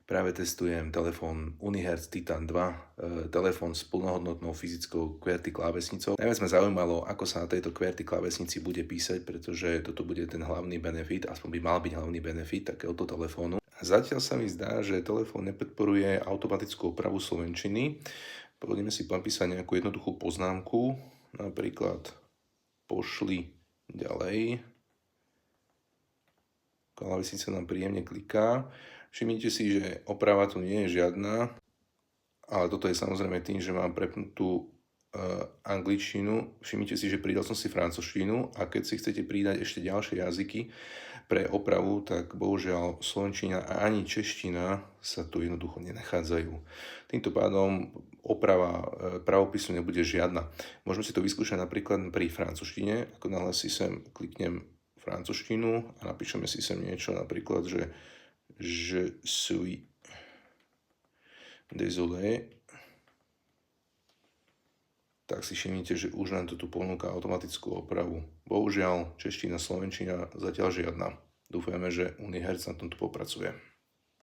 Práve testujem telefón Unihertz Titan 2, telefón s plnohodnotnou fyzickou QWERTY klávesnicou. Najviac ma zaujímalo, ako sa na tejto QWERTY klávesnici bude písať, pretože toto bude ten hlavný benefit, aspoň by mal byť hlavný benefit takéhoto telefónu. A zatiaľ sa mi zdá, že telefón nepodporuje automatickú opravu slovenčiny. Poďme si napísať nejakú jednoduchú poznámku, napríklad pošli ďalej. Klávesnica nám príjemne kliká. Všimnite si, že oprava tu nie je žiadna, ale toto je samozrejme tým, že mám prepnutú angličtinu. Všimnite si, že pridal som si francúzštinu a keď si chcete pridať ešte ďalšie jazyky pre opravu, tak bohužiaľ slovenčina a ani čeština sa tu jednoducho nenachádzajú. Týmto pádom oprava pravopisu nebude žiadna. Môžeme si to vyskúšať napríklad pri francúzštine. Ako náhle si sem kliknem francúzštinu a napíšeme si sem niečo, napríklad, že je suis désolé, tak si všimnite, že už nám to tu ponúka automatickú opravu. Bohužiaľ, čeština, slovenčina zatiaľ žiadna. Dúfajme, že Unihertz na tomto popracuje.